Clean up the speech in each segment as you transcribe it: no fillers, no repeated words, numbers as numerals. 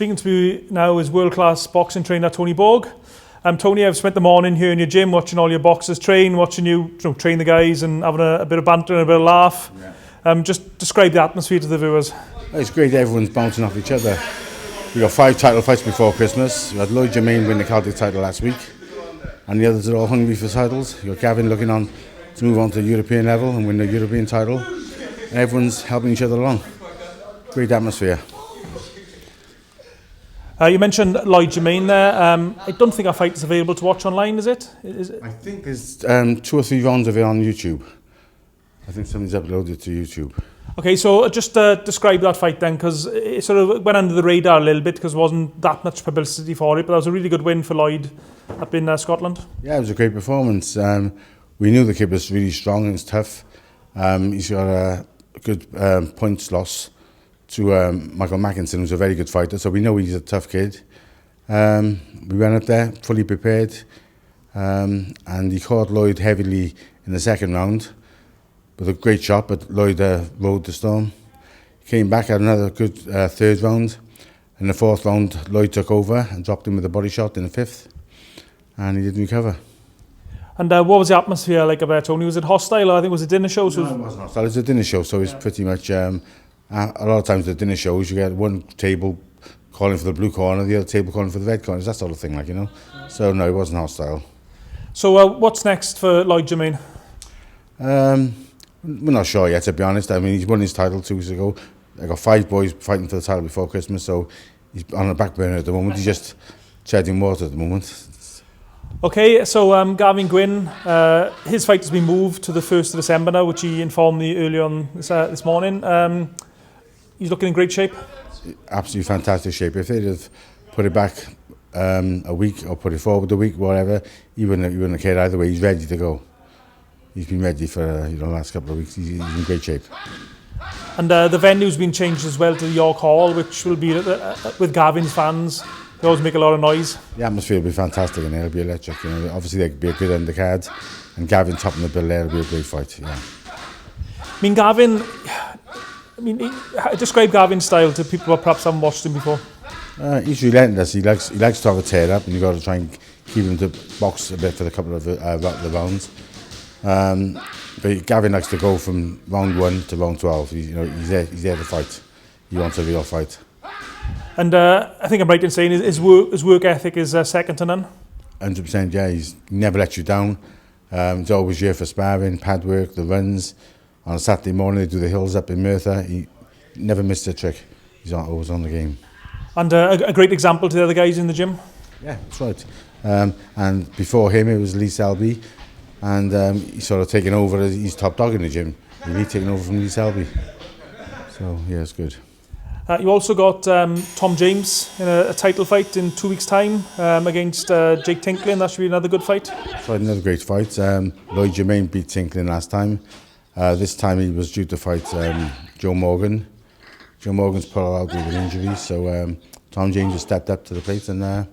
speaking to me now is world-class boxing trainer Tony Borg. Tony, I've spent the morning here in your gym watching all your boxers train, watching you train the guys and having a bit of banter and a bit of laugh. Yeah. Just describe the atmosphere to the viewers. It's great, everyone's bouncing off each other. We got 5 title fights before Christmas. We had Lloyd Jermaine win the Celtic title last week, and the others are all hungry for titles. You got Gavin looking on to move on to the European level and win the European title, and everyone's helping each other along. Great atmosphere. You mentioned Lloyd Jermaine there. I don't think our fight is available to watch online, is it? I think there's 2 or 3 rounds of it on YouTube. I think somebody's uploaded to YouTube. Okay, so just describe that fight then, because it sort of went under the radar a little bit because there wasn't that much publicity for it, but that was a really good win for Lloyd up in Scotland. Yeah, it was a great performance. We knew the kid was really strong and tough. He's got a good points loss to Michael Mackinson, who's a very good fighter, so we know he's a tough kid. We went up there fully prepared, and he caught Lloyd heavily in the second round with a great shot, but Lloyd rode the storm. He came back, had another good third round. In the fourth round, Lloyd took over and dropped him with a body shot in the fifth, and he didn't recover. And what was the atmosphere like about Tony? Was it hostile, or I think it was a dinner show? So no, it wasn't hostile. It was a dinner show, so it's pretty much... a lot of times at dinner shows, you get one table calling for the blue corner, the other table calling for the red corner. It's that sort of thing, like, you know. So no, it wasn't hostile. So what's next for Lloyd Jermaine? We're not sure yet, to be honest. I mean, he's won his title 2 weeks ago. I got 5 boys fighting for the title before Christmas, so he's on the back burner at the moment. He's just treading water at the moment. Okay, so Gavin Gwynn, his fight has been moved to the 1st of December now, which he informed me early on this morning. He's looking in great shape. Absolutely fantastic shape. If they'd have put it back a week or put it forward a week, whatever, he wouldn't have cared either way. He's ready to go. He's been ready for the last couple of weeks. He's in great shape. And the venue's been changed as well to York Hall, which will be with Gavin's fans. They always make a lot of noise. The atmosphere will be fantastic and it'll be electric. You know, obviously there could be a good undercard, and Gavin topping the bill there will be a great fight. Yeah. I mean, Gavin. Describe Gavin's style to people who perhaps haven't watched him before. He's relentless. He likes to have a tear up, and you've got to try and keep him to box a bit for a couple of the rounds. But Gavin likes to go from round 1 to round 12. He's there to fight. He wants a real fight. And I think I'm right in saying his work ethic is second to none. 100%, yeah. He never lets you down. He's always here for sparring, pad work, the runs. On a Saturday morning, they do the hills up in Merthyr. He never missed a trick. He's always on the game. And a great example to the other guys in the gym. Yeah, that's right. And before him, it was Lee Selby. And he's sort of taken over as he's top dog in the gym. Really taken over from Lee Selby. So, yeah, it's good. You also got Tom James in a title fight in 2 weeks' time against Jake Tinklin. That should be another good fight. That's right, another great fight. Lloyd Jermaine beat Tinklin last time. This time he was due to fight Joe Morgan. Joe Morgan's pulled out with an injury, so Tom James has stepped up to the plate, and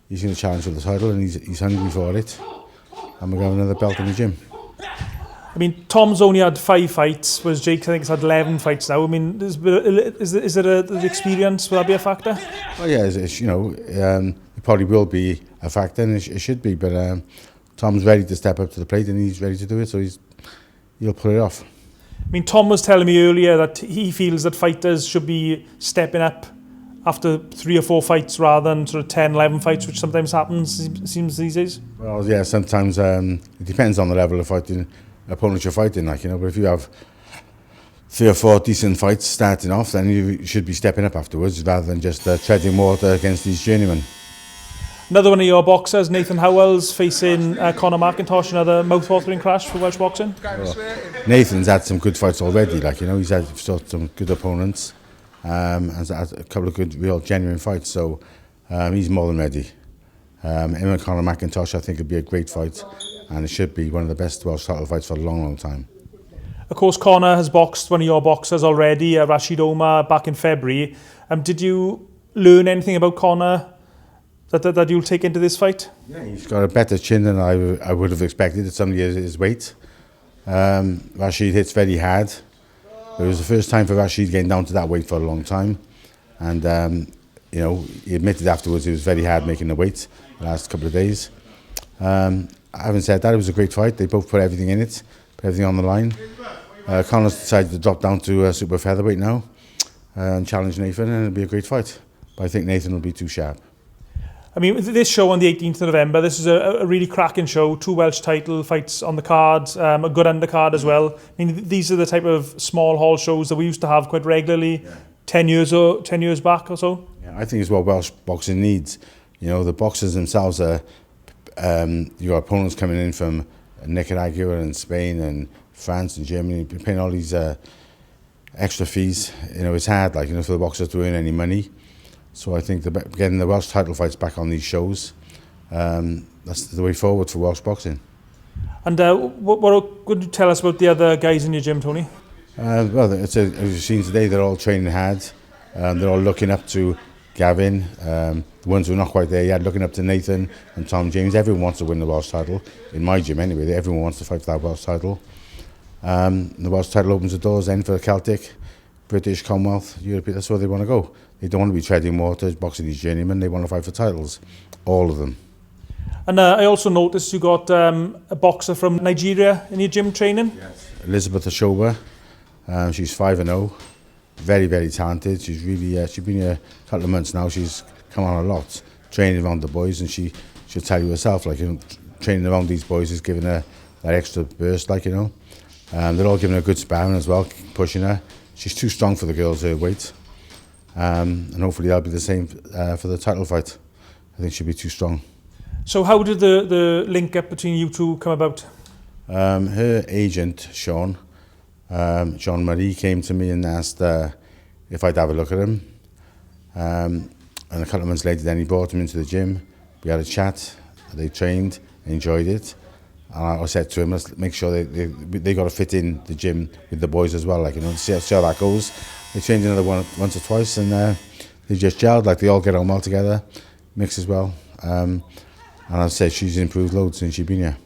he's going to challenge for the title, and he's hungry for it. And we're going to have another belt in the gym. I mean, Tom's only had 5 fights, whereas Jake, I think, has had 11 fights now. I mean, is there the experience? Will that be a factor? Oh yeah, it probably will be a factor, and it should be. But Tom's ready to step up to the plate, and he's ready to do it, so he'll pull it off. I mean, Tom was telling me earlier that he feels that fighters should be stepping up after 3 or 4 fights rather than sort of 10, 11 fights, which sometimes happens, it seems these days. Well, yeah, sometimes it depends on the level of fighting opponent you're fighting, like, you know. But if you have 3 or 4 decent fights starting off, then you should be stepping up afterwards rather than just treading water against these journeymen. Another one of your boxers, Nathan Howell's facing Conor McIntosh, another mouth-watering crash for Welsh boxing. Well, Nathan's had some good fights already, like, you know. He's had some good opponents, and had a couple of good, real, genuine fights. So he's more than ready. Him and Conor McIntosh, I think, would be a great fight, and it should be one of the best Welsh title fights for a long, long time. Of course, Conor has boxed one of your boxers already, Rashid Omar, back in February. Did you learn anything about Conor that you'll take into this fight? Yeah, he's got a better chin than I would have expected at somebody his weight. Rashid hits very hard. It was the first time for Rashid getting down to that weight for a long time, and you know, he admitted afterwards it was very hard making the weight the last couple of days. Having said that, it was a great fight. They both put everything in it, put everything on the line. Connor's decided to drop down to super featherweight now and challenge Nathan, and it'll be a great fight. But I think Nathan will be too sharp. I mean, this show on the 18th of November, this is a really cracking show. 2 Welsh title fights on the card, a good undercard as well. I mean, these are the type of small hall shows that we used to have quite regularly 10 years back or so. Yeah, I think it's what Welsh boxing needs. You know, the boxers themselves are, you got opponents coming in from Nicaragua and Spain and France and Germany, paying all these extra fees. You know, it's hard, like, you know, for the boxers to earn any money. So I think getting the Welsh title fights back on these shows, that's the way forward for Welsh boxing. And what could you tell us about the other guys in your gym, Tony? Well, as you've seen today, they're all training hard. They're all looking up to Gavin. The ones who are not quite there yet, looking up to Nathan and Tom James. Everyone wants to win the Welsh title. In my gym anyway, everyone wants to fight for that Welsh title. The Welsh title opens the doors then for the Celtic, British, Commonwealth, European. That's where they want to go. They don't want to be treading water, boxing these journeymen. They want to fight for titles, all of them. And I also noticed you got a boxer from Nigeria in your gym training. Yes. Elizabeth Ashoba. She's 5-0. Very, very talented. She's really, she's been here a couple of months now. She's come on a lot, training around the boys, and she'll tell you herself, like, you know, training around these boys is giving her that extra burst, like, you know. They're all giving her good sparring as well, pushing her. She's too strong for the girls her weight. And hopefully that'll be the same for the title fight. I think she'll be too strong. So how did the link up between you two come about? Her agent, Sean Murray, came to me and asked if I'd have a look at him. And a couple of months later then he brought him into the gym. We had a chat, they trained, enjoyed it. And I said to him, let's make sure they got to fit in the gym with the boys as well, like, you know, see how that goes. They trained another once or twice, and they just gelled, like, they all get on well together, mix as well. And I said she's improved loads since she's been here.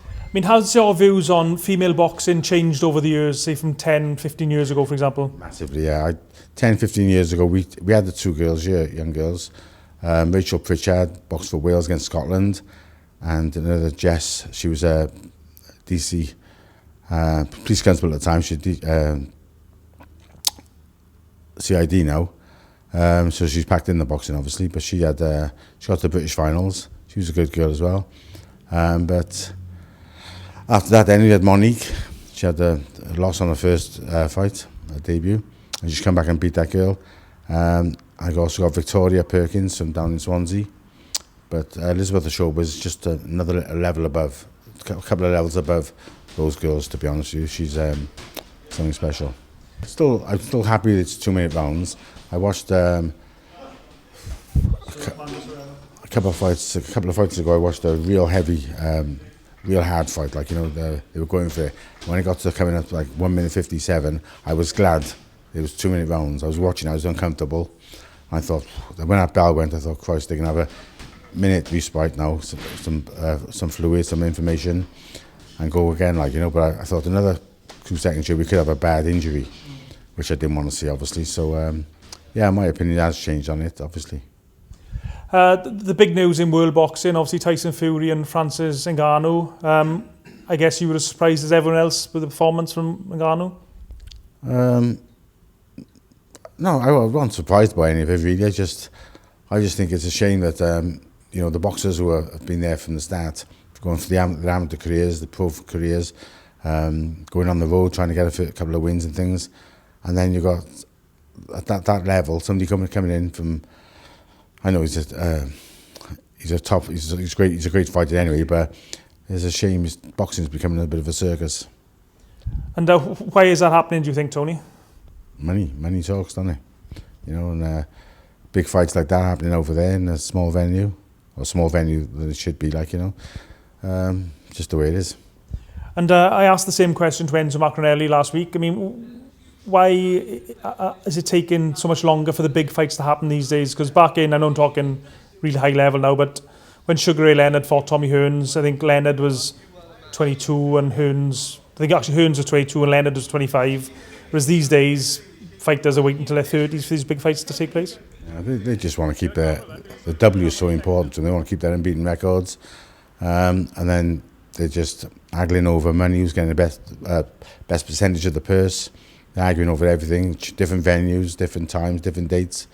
I mean, has your views on female boxing changed over the years, say from 10, 15 years ago, for example? Massively, yeah. 10, 15 years ago, we had the 2 girls here, young girls. Rachel Pritchard boxed for Wales against Scotland, and another Jess, she was a DC police constable at the time. She's CID now, so she's packed in the boxing obviously, but she got to the British finals. She was a good girl as well. But after that then we had Monique. She had a loss on her first fight, her debut, and she's come back and beat that girl. I also got Victoria Perkins from down in Swansea, but Elizabeth Ashoba was just another level above, a couple of levels above those girls, to be honest with you. She's something special. I'm still happy it's 2-minute rounds. I watched a couple of fights ago. I watched a real heavy, real hard fight. Like, you know, they were going for it. When it got to coming up like 1:57, I was glad it was 2-minute rounds. I was watching. I was uncomfortable. I thought when that bell went, I thought, Christ, they can have a minute respite now, some fluid, some information, and go again. Like, you know, but I thought another 2 seconds here we could have a bad injury, which I didn't want to see, obviously. So, yeah, my opinion has changed on it, obviously. The big news in world boxing, obviously Tyson Fury and Francis Ngannou. I guess you were as surprised as everyone else with the performance from Ngannou? No, I wasn't surprised by any of it, really. I just think it's a shame that, you know, the boxers who have been there from the start, going for the amateur careers, the pro careers, going on the road, trying to get a couple of wins and things, and then you got at that level somebody coming in from. I know he's a great fighter anyway, but it's a shame boxing is becoming a bit of a circus. And why is that happening, do you think, Tony? Money talks, doesn't it? You know, and big fights like that happening over there in a small venue that it should be, like, you know, just the way it is. And I asked the same question to Enzo Macronelli last week. I mean, why is it taking so much longer for the big fights to happen these days? Because back in, I know I'm talking really high level now, but when Sugar Ray Leonard fought Tommy Hearns, I think Leonard was 22 and Hearns was 22 and Leonard was 25. Whereas these days, fighters are waiting until their 30s for these big fights to take place. They just want to keep the W so important, and they want to keep their unbeaten records. And then they're just haggling over money, who's getting the best percentage of the purse. They're arguing over everything, different venues, different times, different dates.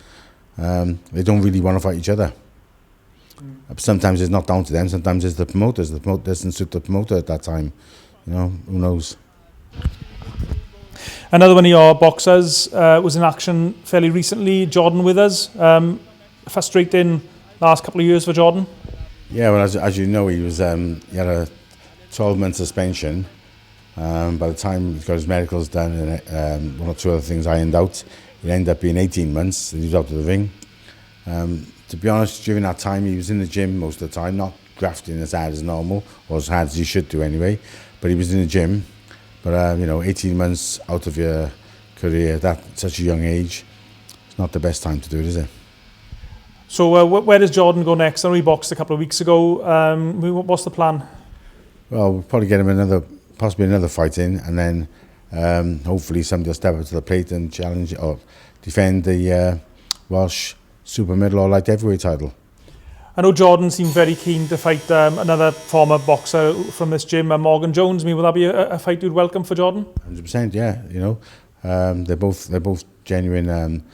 They don't really want to fight each other. Sometimes it's not down to them, sometimes it's the promoters. The promoter doesn't suit the promoter at that time. You know, who knows? Another one of your boxers was in action fairly recently, Jordan Withers. Frustrating last couple of years for Jordan. Yeah, well, as you know, he had a 12-month suspension. By the time he got his medicals done and one or two other things ironed out, it ended up being 18 months that he was out of the ring. To be honest, during that time, he was in the gym most of the time, not grafting as hard as normal, or as hard as he should do anyway, but he was in the gym. But, you know, 18 months out of your career at such a young age, it's not the best time to do it, is it? So where does Jordan go next? I know he boxed a couple of weeks ago. What's the plan? Well, we'll probably get him possibly another fight in, and then hopefully somebody will step up to the plate and challenge or defend the Welsh super middle or light heavyweight title. I know Jordan seemed very keen to fight another former boxer from this gym, Morgan Jones. Will that be a fight you'd welcome for Jordan? 100%, yeah. You know, they're both genuine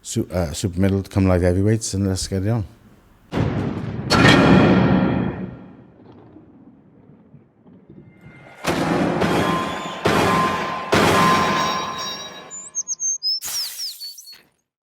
super middle to come light heavyweights, and let's get it on.